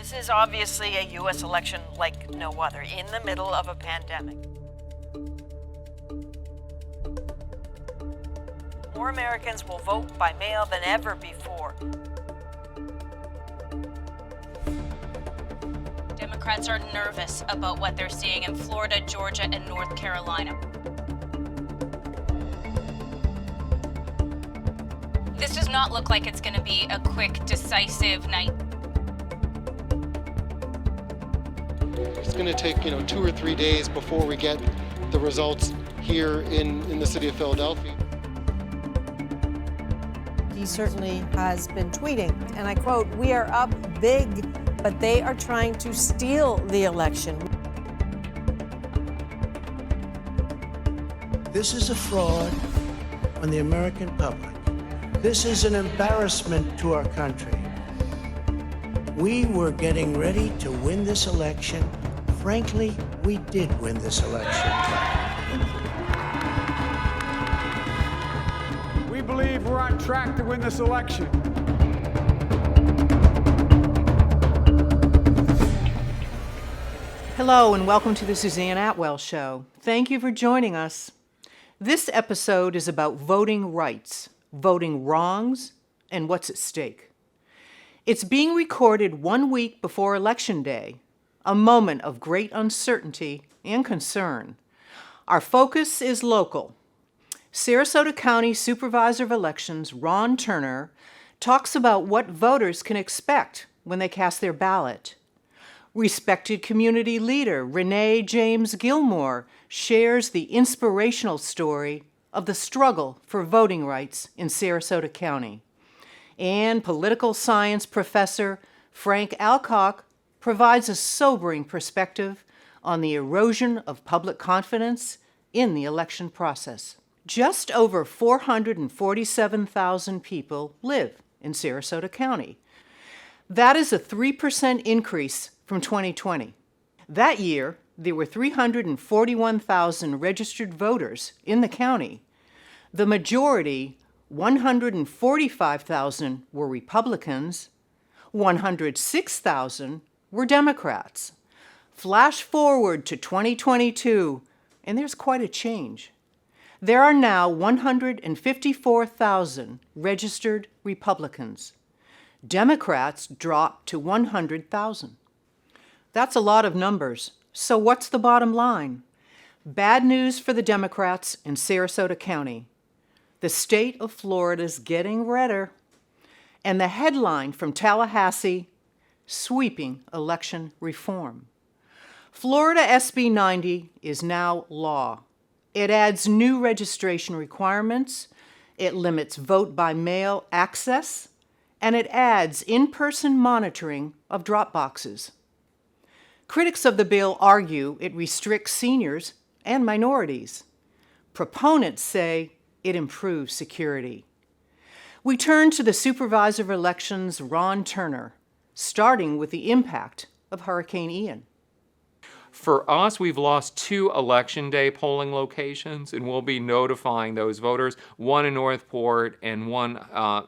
This is obviously a U.S. election like no other, in the middle of a pandemic. More Americans will vote by mail than ever before. Democrats are nervous about what they're seeing in Florida, Georgia, and North Carolina. This does not look like it's going to be a quick, decisive night. It's going to take, 2 or 3 days before we get the results here in the city of Philadelphia. He certainly has been tweeting, and I quote, "We are up big, but they are trying to steal the election." This is a fraud on the American public. This is an embarrassment to our country. We were getting ready to win this election. Frankly, we did win this election. We believe we're on track to win this election. Hello and welcome to the Suzanne Atwell Show. Thank you for joining us. This episode is about voting rights, voting wrongs, and what's at stake. It's being recorded 1 week before Election Day, a moment of great uncertainty and concern. Our focus is local. Sarasota County Supervisor of Elections Ron Turner talks about what voters can expect when they cast their ballot. Respected community leader Renee James Gilmore shares the inspirational story of the struggle for voting rights in Sarasota County. And political science professor Frank Alcock provides a sobering perspective on the erosion of public confidence in the election process. Just over 447,000 people live in Sarasota County. That is a 3% increase from 2020. That year, there were 341,000 registered voters in the county. The majority, 145,000, were Republicans, 106,000 were Democrats. Flash forward to 2022, and there's quite a change. There are now 154,000 registered Republicans. Democrats dropped to 100,000. That's a lot of numbers. So what's the bottom line? Bad news for the Democrats in Sarasota County. The state of Florida's getting redder. And the headline from Tallahassee, sweeping election reform. Florida SB90 is now law. It adds new registration requirements, it limits vote by mail access, and it adds in-person monitoring of drop boxes. Critics of the bill argue it restricts seniors and minorities. Proponents say it improves security. We turn to the Supervisor of Elections, Ron Turner, starting with the impact of Hurricane Ian. For us, we've lost 2 Election Day polling locations, and we'll be notifying those voters, one in Northport and one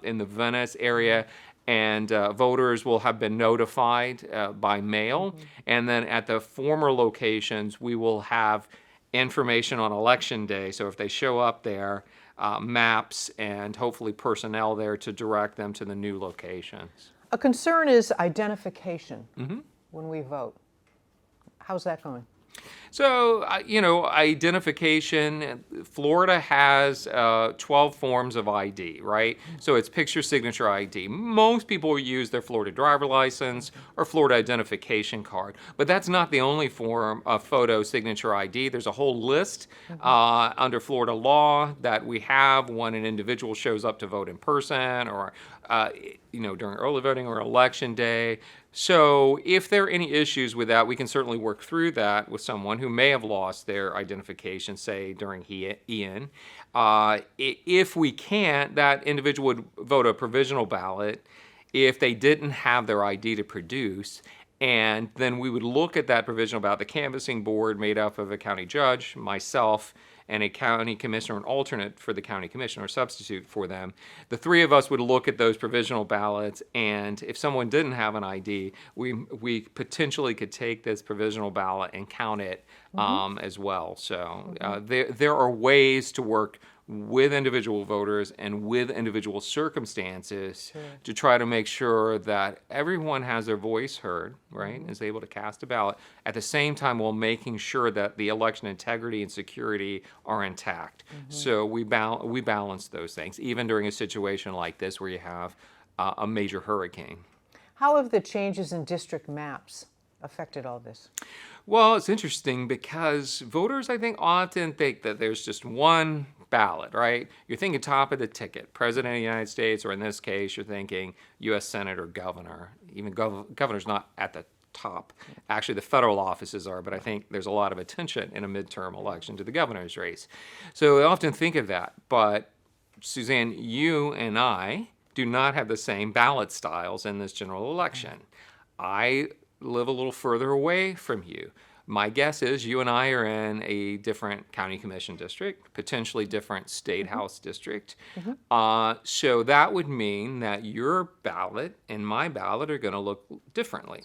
in the Venice area. And voters will have been notified by mail. And then at the former locations, we will have information on Election Day. So if they show up there, maps and hopefully personnel there to direct them to the new locations. A concern is identification when we vote. How's that going? So, identification, Florida has 12 forms of ID, right? So it's picture signature ID. Most people use their Florida driver license or Florida identification card, but that's not the only form of photo signature ID. There's a whole list under Florida law that we have when an individual shows up to vote in person or, during early voting or Election Day. So if there are any issues with that, we can certainly work through that with someone who may have lost their identification, say, during Ian. If we can't, that individual would vote a provisional ballot if they didn't have their ID to produce. And then we would look at that provisional ballot. The canvassing board made up of a county judge, myself, and a county commissioner, an alternate for the county commissioner, or substitute for them. The three of us would look at those provisional ballots, and if someone didn't have an ID, we potentially could take this provisional ballot and count it as well. So there are ways to work with individual voters and with individual circumstances to try to make sure that everyone has their voice heard, right, is able to cast a ballot, at the same time while making sure that the election integrity and security are intact. So we balance those things, even during a situation like this where you have a major hurricane. How have the changes in district maps affected all this? Well, it's interesting because voters, I think, often think that there's just one ballot, right? You're thinking top of the ticket, President of the United States, or in this case, you're thinking U.S. Senate or governor. Even governor's not at the top. Actually, the federal offices are, but I think there's a lot of attention in a midterm election to the governor's race. So I often think of that. But, Suzanne, you and I do not have the same ballot styles in this general election. I live a little further away from you. My guess is you and I are in a different county commission district, potentially different state house district. So that would mean that your ballot and my ballot are going to look differently.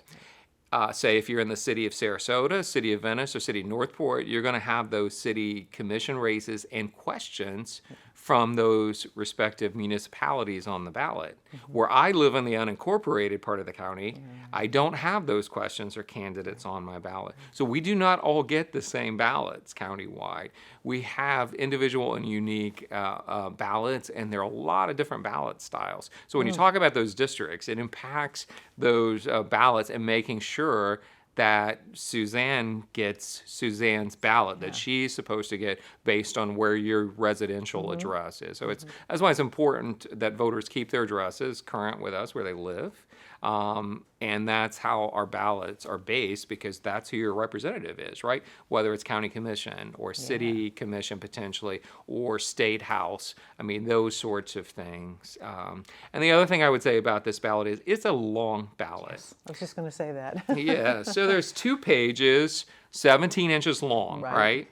Say if you're in the city of Sarasota, city of Venice, or city of Northport, you're going to have those city commission races and questions from those respective municipalities on the ballot. Where I live in the unincorporated part of the county, I don't have those questions or candidates on my ballot. So we do not all get the same ballots countywide. We have individual and unique ballots, and there are a lot of different ballot styles. So when you talk about those districts, it impacts those ballots and making sure that Suzanne gets Suzanne's ballot that she's supposed to get based on where your residential address is. So that's why it's important that voters keep their addresses current with us where they live. And that's how our ballots are based, because that's who your representative is, right? Whether it's county commission or city commission potentially, or state house. I mean, those sorts of things. And the other thing I would say about this ballot is it's a long ballot. I was just going to say that. Yeah, so there's 2 pages, 17 inches long, right?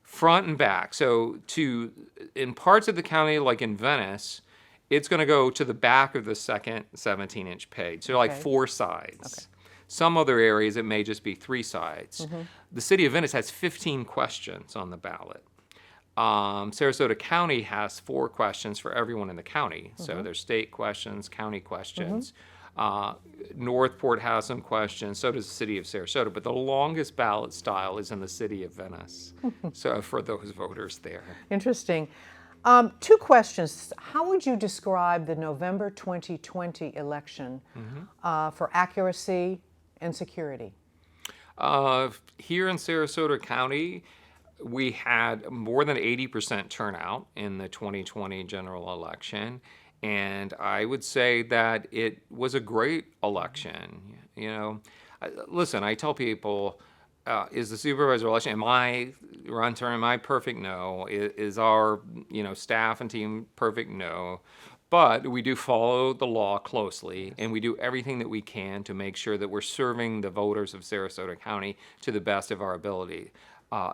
Front and back. So in parts of the county, like in Venice, it's going to go to the back of the second 17-inch page. So like 4 sides. Some other areas, it may just be 3 sides. The city of Venice has 15 questions on the ballot. Sarasota County has 4 questions for everyone in the county. So there's state questions, county questions. Northport has some questions, so does the city of Sarasota, but the longest ballot style is in the city of Venice. So for those voters there. Interesting. 2 questions. How would you describe the November 2020 election for accuracy and security? Here in Sarasota County, we had more than 80% turnout in the 2020 general election. And I would say that it was a great election. You know, listen, I tell people, is the supervisor election, am I run term, am I perfect? No. Is our, staff and team perfect? No. But we do follow the law closely, and we do everything that we can to make sure that we're serving the voters of Sarasota County to the best of our ability.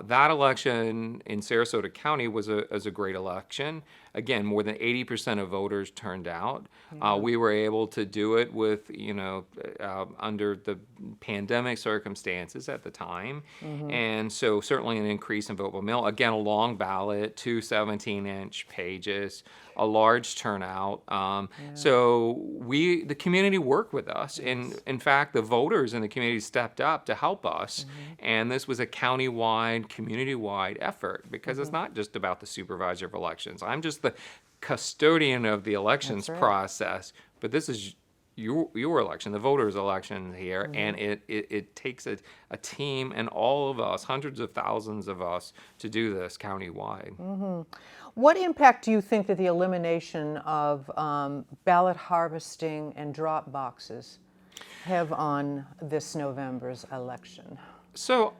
That election in Sarasota County was a great election. Again, more than 80% of voters turned out. We were able to do it with, under the pandemic circumstances at the time. And so certainly an increase in vote by mail. Again, a long ballot, 2 17-inch pages, a large turnout. So the community worked with us. And in fact, the voters in the community stepped up to help us. And this was a county-wide, community-wide effort, because it's not just about the supervisor of elections. I'm just the custodian of the elections process, but this is your election, the voters' election here, and it takes a team and all of us, hundreds of thousands of us, to do this countywide. What impact do you think that the elimination of ballot harvesting and drop boxes have on this November's election? So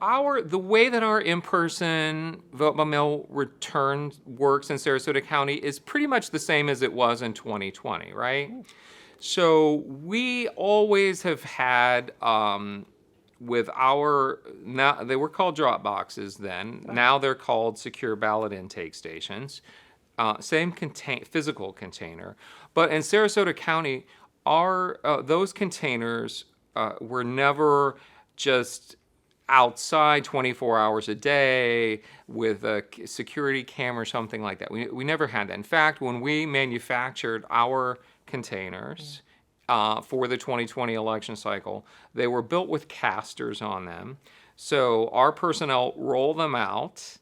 the way that our in-person vote by mail return works in Sarasota County is pretty much the same as it was in 2020, right? So we always have had with our, now they were called drop boxes then. Now they're called secure ballot intake stations. Same physical container, but in Sarasota County, those containers were never just outside 24 hours a day with a security camera or something like that. We never had that. In fact, when we manufactured our containers for the 2020 election cycle, they were built with casters on them. So our personnel roll them out.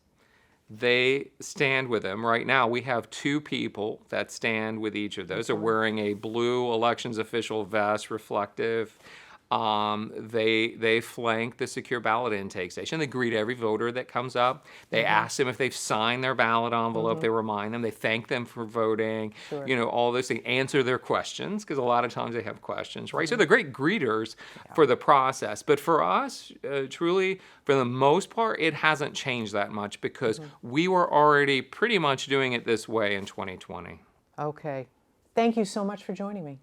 They stand with them. Right now, we have 2 people that stand with each of those. They're wearing a blue elections official vest, reflective. They flank the secure ballot intake station. They greet every voter that comes up. They ask them if they've signed their ballot envelope. They remind them. They thank them for voting. You know, all those things. Answer their questions, because a lot of times they have questions, right? So they're great greeters for the process. But for us, truly, for the most part, it hasn't changed that much, because we were already pretty much doing it this way in 2020. Okay. Thank you so much for joining me.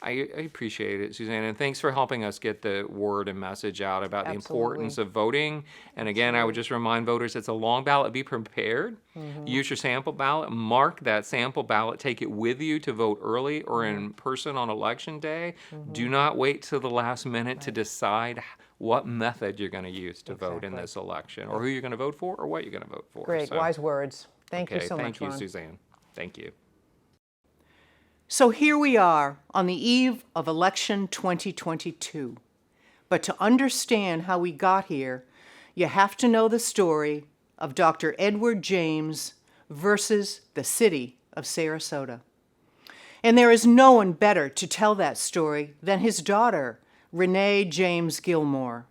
I appreciate it, Suzanne, and thanks for helping us get the word and message out about the importance of voting. And again, I would just remind voters, it's a long ballot. Be prepared. Use your sample ballot. Mark that sample ballot. Take it with you to vote early or in person on Election Day. Do not wait till the last minute to decide what method you're going to use to vote in this election, or who you're going to vote for, or what you're going to vote for. Great, wise words. Thank you so much, Thank you, Ron. Suzanne. Thank you. So here we are on the eve of election 2022. But to understand how we got here, you have to know the story of Dr. Edward James versus the City of Sarasota. And there is no one better to tell that story than his daughter, Renee James Gilmore.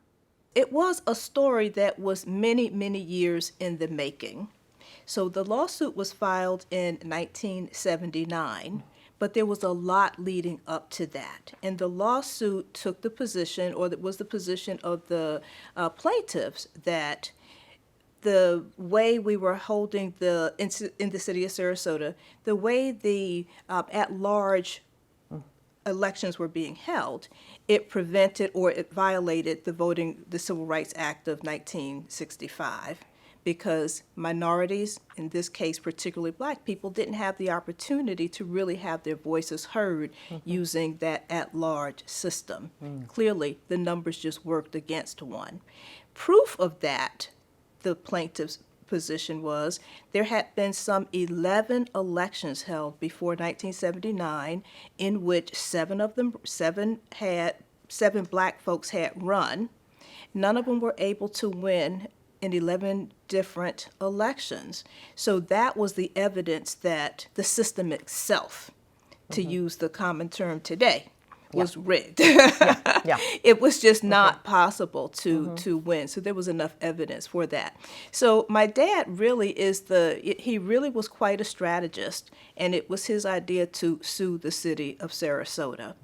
It was a story that was many, many years in the making. So the lawsuit was filed in 1979. But there was a lot leading up to that. And the lawsuit took the position, or it was the position of the plaintiffs, that the way we were holding in the city of Sarasota, the way the at-large elections were being held, it prevented or it violated the Civil Rights Act of 1965. Because minorities, in this case particularly black people, didn't have the opportunity to really have their voices heard using that at-large system. Clearly, the numbers just worked against one. Proof of that, the plaintiff's position was, there had been some 11 elections held before 1979 in which seven black folks had run. None of them were able to win in 11 different elections. So that was the evidence that the system itself, to use the common term today, was rigged. It was just not possible to win. So there was enough evidence for that. So my dad really he really was quite a strategist, and it was his idea to sue the city of Sarasota.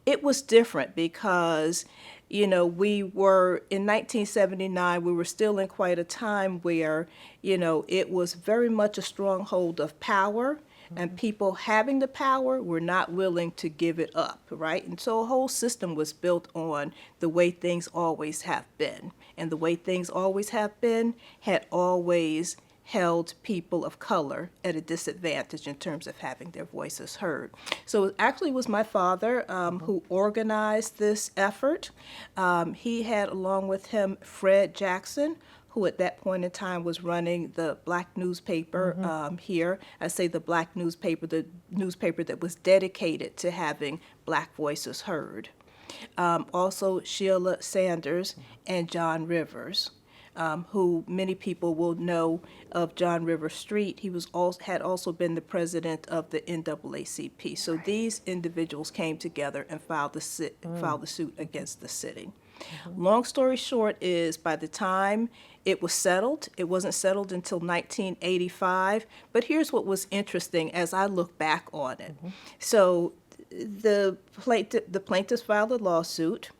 It was different because, you know, we were, in 1979, we were still in quite a time where, you know, it was very much a stronghold of power, and people having the power were not willing to give it up, right? And so a whole system was built on the way things always have been. And the way things always have been had always held people of color at a disadvantage in terms of having their voices heard. So it actually was my father who organized this effort. He had along with him Fred Jackson, who at that point in time was running the black newspaper here. I say the black newspaper, the newspaper that was dedicated to having black voices heard. Also Sheila Sanders and John Rivers. Who many people will know of John River Street. He had also been the president of the NAACP. So these individuals came together and filed the suit against the city. Long story short is, by the time it was settled, it wasn't settled until 1985. But here's what was interesting as I look back on it. So the plaintiffs filed a lawsuit.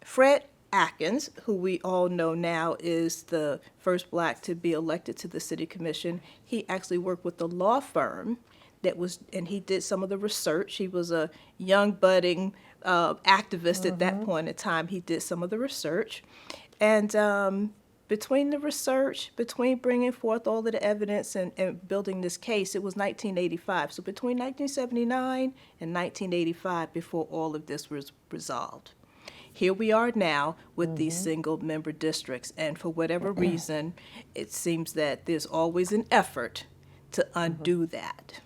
Fred Atkins, who we all know now is the first black to be elected to the city commission, he actually worked with the law firm and he did some of the research. He was a young budding activist at that point in time. He did some of the research. And between the research, between bringing forth all of the evidence and building this case, it was 1985. So between 1979 and 1985 before all of this was resolved. Here we are now with these single-member districts, and for whatever reason, it seems that there's always an effort to undo that.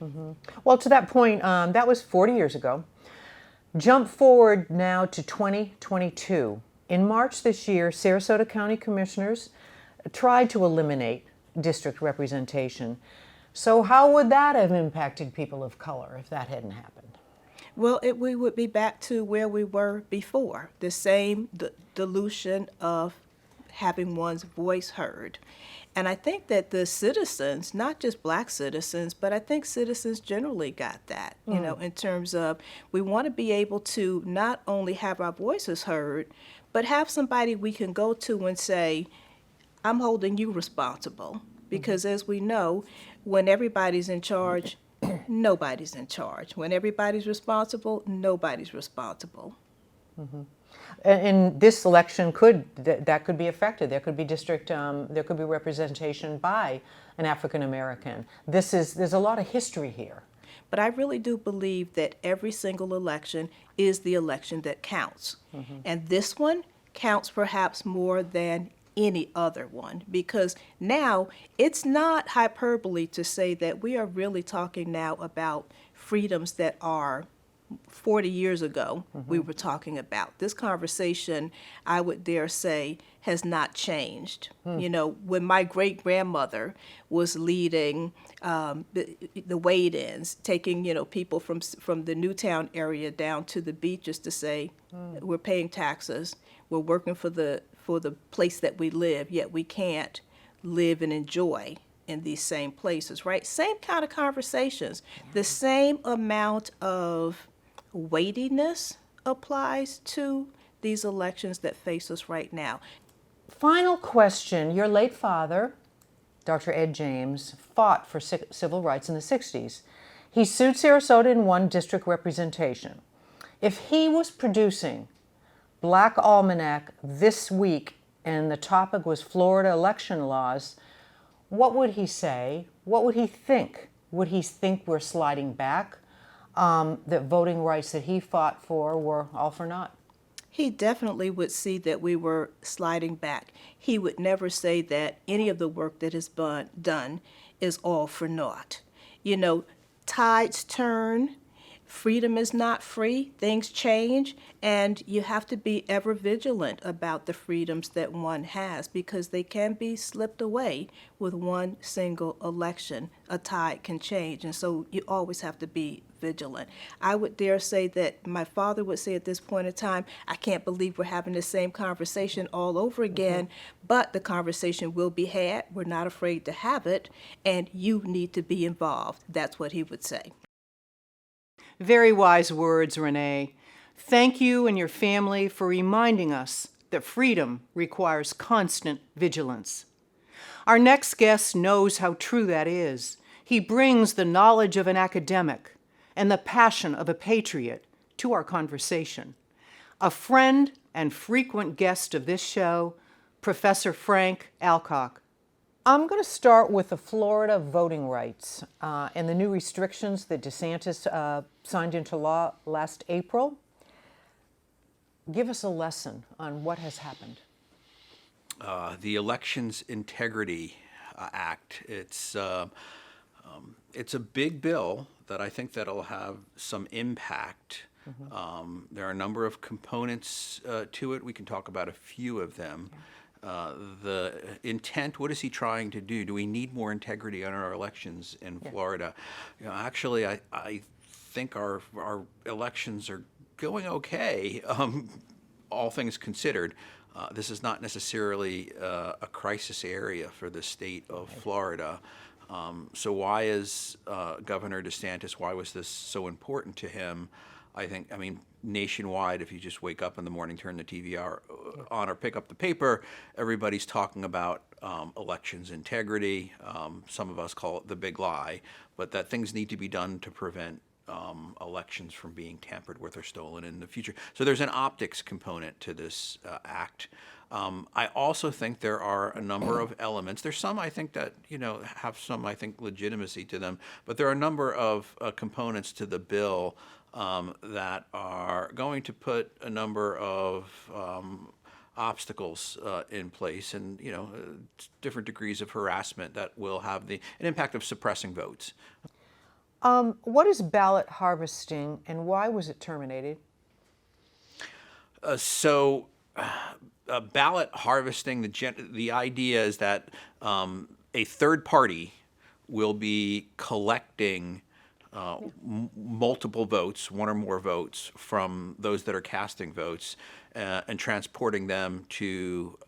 Well, to that point, that was 40 years ago. Jump forward now to 2022. In March this year, Sarasota County Commissioners tried to eliminate district representation. So how would that have impacted people of color if that hadn't happened? Well, we would be back to where we were before, the same dilution of having one's voice heard. And I think that the citizens, not just black citizens, but I think citizens generally got that, you know, in terms of we want to be able to not only have our voices heard, but have somebody we can go to and say, I'm holding you responsible. Because as we know, when everybody's in charge, nobody's in charge. When everybody's responsible, nobody's responsible. And this election that could be affected. There could be there could be representation by an African American. There's a lot of history here. But I really do believe that every single election is the election that counts. And this one counts perhaps more than any other one, because now it's not hyperbole to say that we are really talking now about freedoms that are 40 years ago we were talking about. This conversation, I would dare say, has not changed. You know, when my great-grandmother was leading the wade-ins, taking, you know, people from the Newtown area down to the beaches to say, we're paying taxes, we're working for the place that we live, yet we can't live and enjoy in these same places, right? Same kind of conversations. The same amount of weightiness applies to these elections that face us right now. Final question. Your late father, Dr. Ed James, fought for civil rights in the 60s. He sued Sarasota and won district representation. If he was producing Black Almanac this week and the topic was Florida election laws, what would he say? What would he think? Would he think we're sliding back? That voting rights that he fought for were all for naught? He definitely would see that we were sliding back. He would never say that any of the work that has been done is all for naught. You know, tides turn, freedom is not free, things change, and you have to be ever vigilant about the freedoms that one has because they can be slipped away with one single election. A tide can change, and so you always have to be vigilant. I would dare say that my father would say at this point in time, I can't believe we're having the same conversation all over again, but the conversation will be had. We're not afraid to have it, and you need to be involved. That's what he would say. Very wise words, Renee. Thank you and your family for reminding us that freedom requires constant vigilance. Our next guest knows how true that is. He brings the knowledge of an academic and the passion of a patriot to our conversation. A friend and frequent guest of this show, Professor Frank Alcock. I'm going to start with the Florida voting rights and the new restrictions that DeSantis signed into law last April. Give us a lesson on what has happened. The Elections Integrity Act. It's a big bill that I think that'll have some impact. There are a number of components to it. We can talk about a few of them. The intent, what is he trying to do? Do we need more integrity on our elections in Florida? You know, actually, I think our elections are going okay, all things considered. This is not necessarily a crisis area for the state of Florida. So why is Governor DeSantis, why was this so important to him? I mean, nationwide, if you just wake up in the morning, turn the TV on or pick up the paper, everybody's talking about elections integrity. Some of us call it the big lie, but that things need to be done to prevent elections from being tampered with or stolen in the future. So there's an optics component to this act. I also think there are a number of elements. There's some I think that have some legitimacy to them, but there are a number of components to the bill that are going to put a number of obstacles in place, and different degrees of harassment that will have an impact of suppressing votes. What is ballot harvesting and why was it terminated? Ballot harvesting, the idea is that a third party will be collecting multiple votes, one or more votes, from those that are casting votes and transporting them to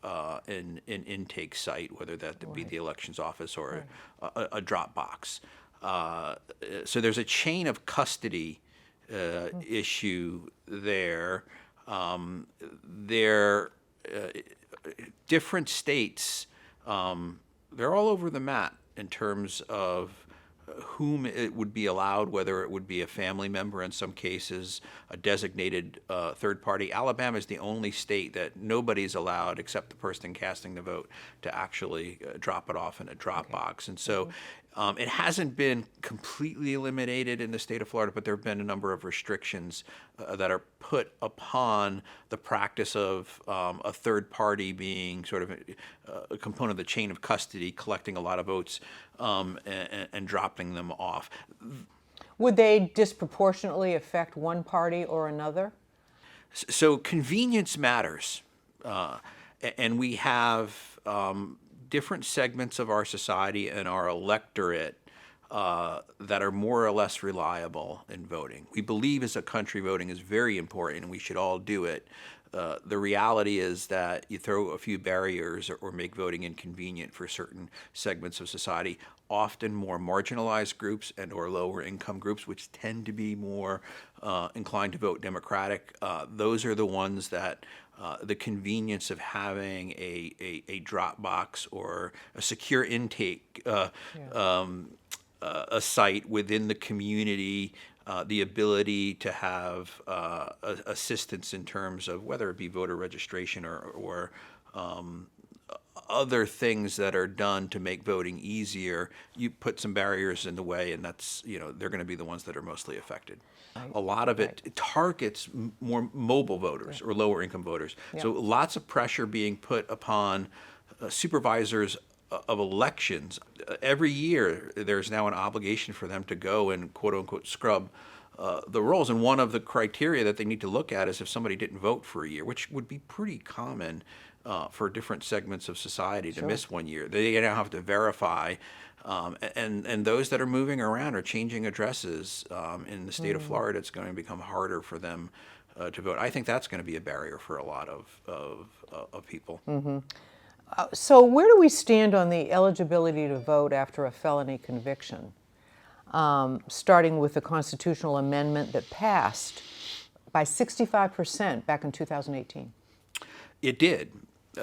an intake site, whether that be the elections office or a drop box. So there's a chain of custody issue there. Different states, they're all over the map in terms of whom it would be allowed, whether it would be a family member in some cases, a designated third party. Alabama is the only state that nobody's allowed except the person casting the vote to actually drop it off in a drop box. And so it hasn't been completely eliminated in the state of Florida, but there have been a number of restrictions that are put upon the practice of a third party being sort of a component of the chain of custody, collecting a lot of votes and dropping them off. Would they disproportionately affect one party or another? So convenience matters, and we have different segments of our society and our electorate that are more or less reliable in voting. We believe as a country voting is very important and we should all do it. The reality is that you throw a few barriers or make voting inconvenient for certain segments of society, often more marginalized groups and or lower income groups, which tend to be more inclined to vote Democratic. Those are the ones that the convenience of having a drop box or a secure intake a site within the community, the ability to have assistance in terms of whether it be voter registration or other things that are done to make voting easier. You put some barriers in the way, and that's they're going to be the ones that are mostly affected. A lot of it targets more mobile voters or lower income voters. So lots of pressure being put upon supervisors of elections. Every year, there's now an obligation for them to go and quote unquote scrub the rolls. And one of the criteria that they need to look at is if somebody didn't vote for a year, which would be pretty common for different segments of society to miss 1 year. They now have to verify. And those that are moving around or changing addresses in the state of Florida, it's going to become harder for them to vote. I think that's going to be a barrier for a lot of people. So where do we stand on the eligibility to vote after a felony conviction? Starting with the constitutional amendment that passed by 65% back in 2018. It did.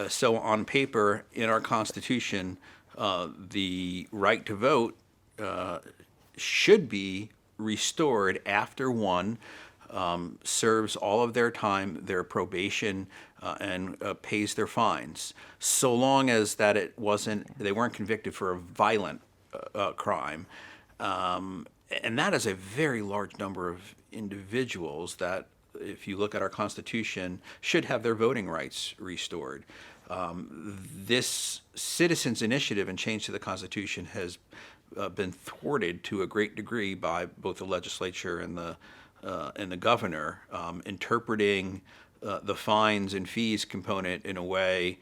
So on paper, in our Constitution, the right to vote should be restored after one serves all of their time, their probation, and pays their fines, so long as that they weren't convicted for a violent crime. And that is a very large number of individuals that, if you look at our Constitution, should have their voting rights restored. This citizens' initiative and change to the Constitution has been thwarted to a great degree by both the legislature and the governor, interpreting the fines and fees component in a way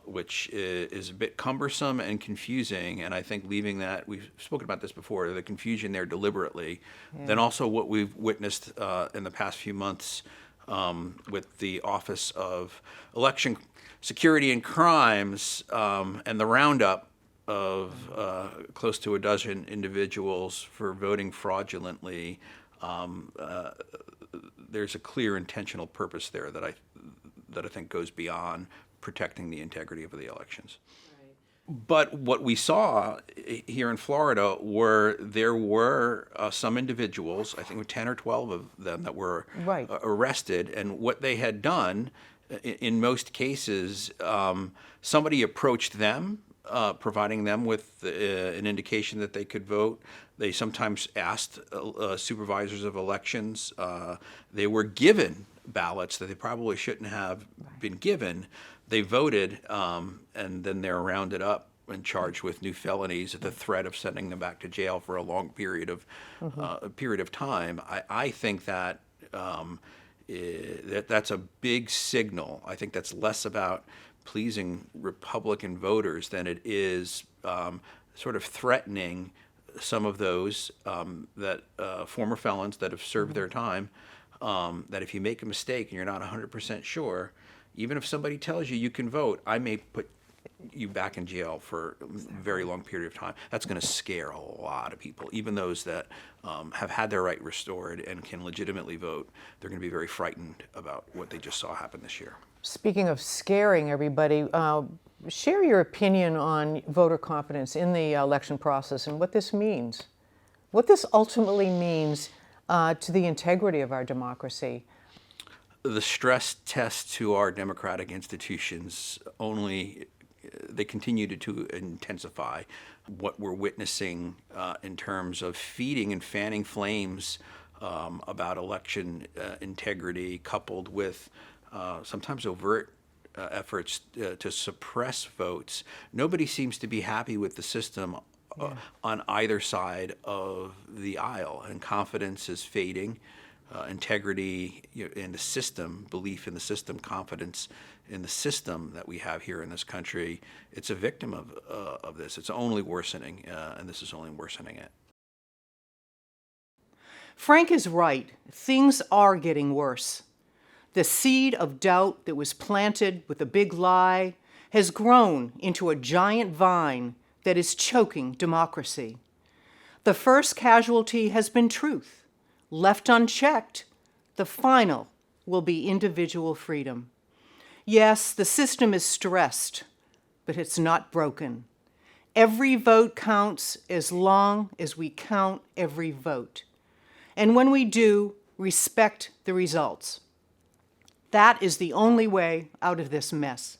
which is a bit cumbersome and confusing, and I think leaving that, we've spoken about this before, the confusion there deliberately. Then also what we've witnessed in the past few months with the Office of Election Security and Crimes and the roundup of close to a dozen individuals for voting fraudulently. There's a clear intentional purpose there that I think goes beyond protecting the integrity of the elections. But what we saw here in Florida there were some individuals, I think 10 or 12 of them, that were arrested. And what they had done, in most cases, somebody approached them, providing them with an indication that they could vote. They sometimes asked supervisors of elections. They were given ballots that they probably shouldn't have been given. They voted, and then they're rounded up and charged with new felonies at the threat of sending them back to jail for a long period of time. I think that that's a big signal. I think that's less about pleasing Republican voters than it is sort of threatening some of those that former felons that have served their time, that if you make a mistake and you're not 100% sure, even if somebody tells you you can vote, I may put you back in jail for a very long period of time. That's going to scare a lot of people. Even those that have had their right restored and can legitimately vote, they're going to be very frightened about what they just saw happen this year. Speaking of scaring everybody, share your opinion on voter confidence in the election process and what this means. What this ultimately means to the integrity of our democracy. The stress test to our democratic institutions they continue to intensify. What we're witnessing in terms of feeding and fanning flames about election integrity, coupled with sometimes overt efforts to suppress votes. Nobody seems to be happy with the system on either side of the aisle, and confidence is fading. Integrity in the system, belief in the system, confidence in the system that we have here in this country, it's a victim of this. It's only worsening, and this is only worsening it. Frank is right. Things are getting worse. The seed of doubt that was planted with a big lie has grown into a giant vine that is choking democracy. The first casualty has been truth. Left unchecked, the final will be individual freedom. Yes, the system is stressed, but it's not broken. Every vote counts as long as we count every vote. And when we do, respect the results. That is the only way out of this mess.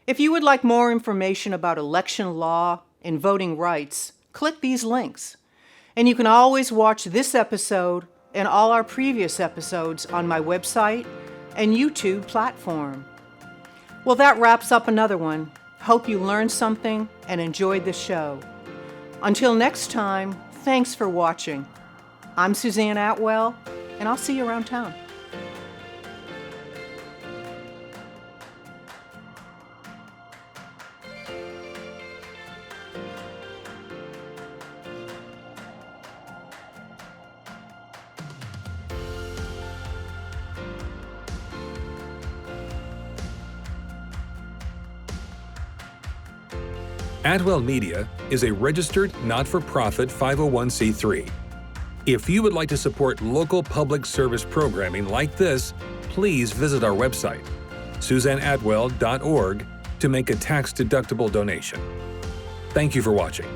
If you would like more information about election law and voting rights, click these links. And you can always watch this episode and all our previous episodes on my website and YouTube platform. Well, that wraps up another one. Hope you learned something and enjoyed the show. Until next time, thanks for watching. I'm Suzanne Atwell, and I'll see you around town. Atwell Media is a registered, not-for-profit 501c3. If you would like to support local public service programming like this, please visit our website, SuzanneAtwell.org, to make a tax-deductible donation. Thank you for watching.